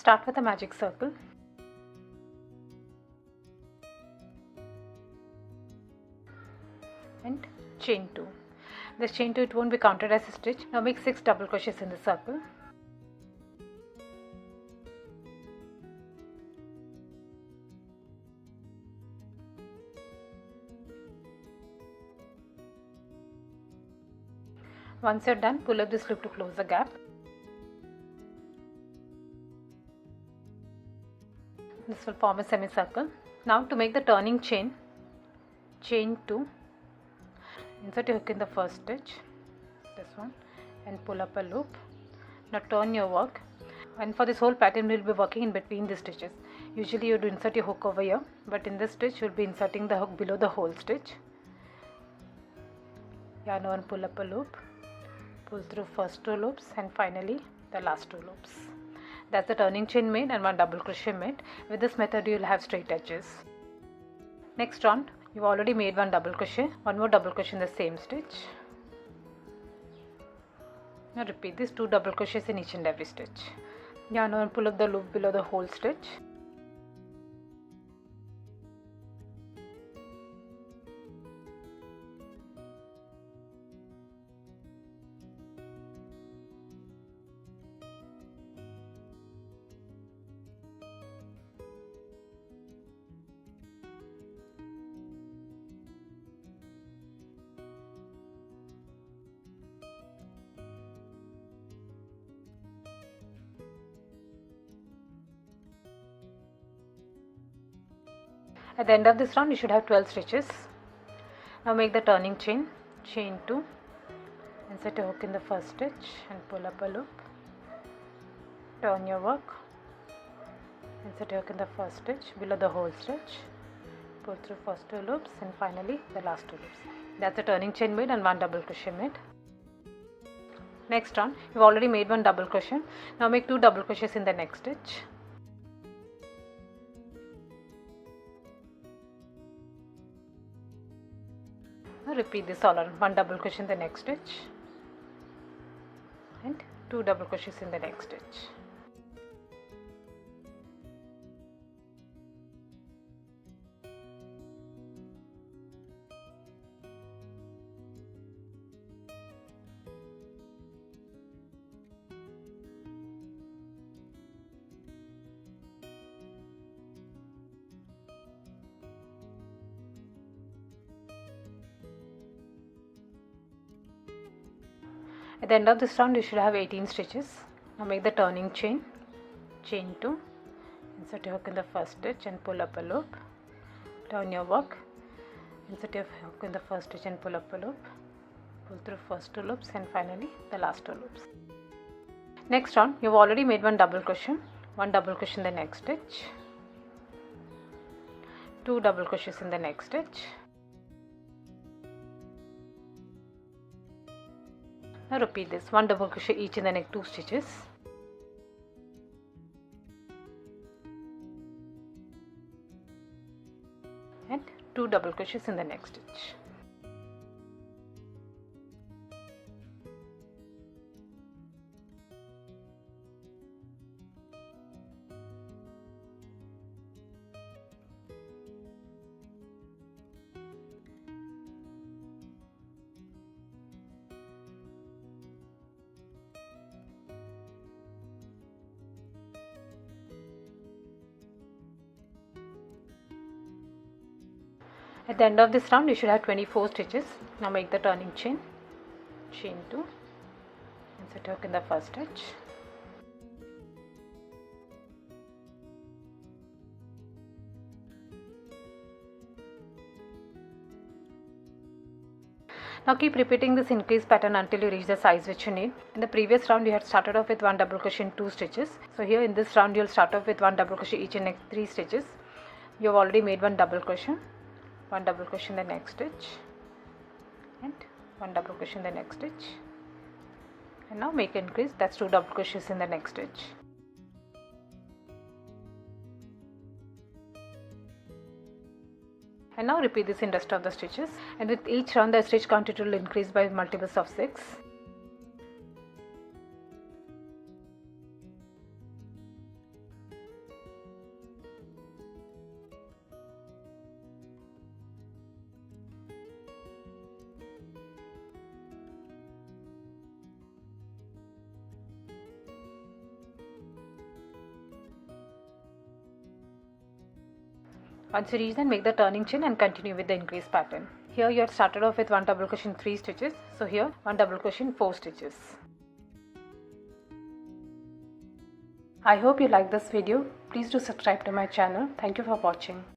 Start with a magic circle. And chain 2. This chain 2, it won't be counted as a stitch. Now make 6 double crochets in the circle. Once you're done, pull up this loop to close the gap. This will form a semicircle. Now to make the turning chain, chain 2, insert your hook in the first stitch, this one, and pull up a loop. Now turn your work, and for this whole pattern we will be working in between the stitches. Usually you would insert your hook over here, but in this stitch you will be inserting the hook below the whole stitch. Yarn over and pull up a loop, pull through first 2 loops and finally the last 2 loops. That's the turning chain made and 1 double crochet made. With this method you will have straight edges. Next round, you've already made 1 double crochet, 1 more double crochet in the same stitch. Now repeat this 2 double crochets in each and every stitch. Yarn over and pull up the loop below the whole stitch. At the end of this round you should have 12 stitches. Now make the turning chain, chain 2, insert a hook in the first stitch and pull up a loop. Turn your work, insert a hook in the first stitch below the whole stitch, pull through first 2 loops and finally the last 2 loops. That's a turning chain made and 1 double crochet made. Next round, you've already made 1 double crochet. Now make 2 double crochets in the next stitch. Now repeat this all around. 1 double crochet in the next stitch and 2 double crochets in the next stitch. At the end of this round you should have 18 stitches. Now make the turning chain, chain 2, insert your hook in the first stitch and pull up a loop. Turn your work, insert your hook in the first stitch and pull up a loop. Pull through first 2 loops and finally the last 2 loops. Next round you've already made 1 double crochet, 1 double crochet in the next stitch, 2 double crochets in the next stitch. Now repeat this, 1 double crochet each in the next 2 stitches. And 2 double crochets in the next stitch. At the end of this round you should have 24 stitches. Now make the turning chain, chain 2, insert hook in the first stitch, now keep repeating this increase pattern until you reach the size which you need. In the previous round you had started off with 1 double crochet in 2 stitches. So here in this round you will start off with 1 double crochet each in next 3 stitches. You have already made 1 double crochet, 1 double crochet in the next stitch and 1 double crochet in the next stitch, and now make increase, that's 2 double crochets in the next stitch. And now repeat this in rest of the stitches, and with each round the stitch count it will increase by multiples of 6. Once you reach that, make the turning chain and continue with the increase pattern. Here you had started off with 1 double crochet 3 stitches, so here 1 double crochet 4 stitches. I hope you like this video. Please do subscribe to my channel. Thank you for watching.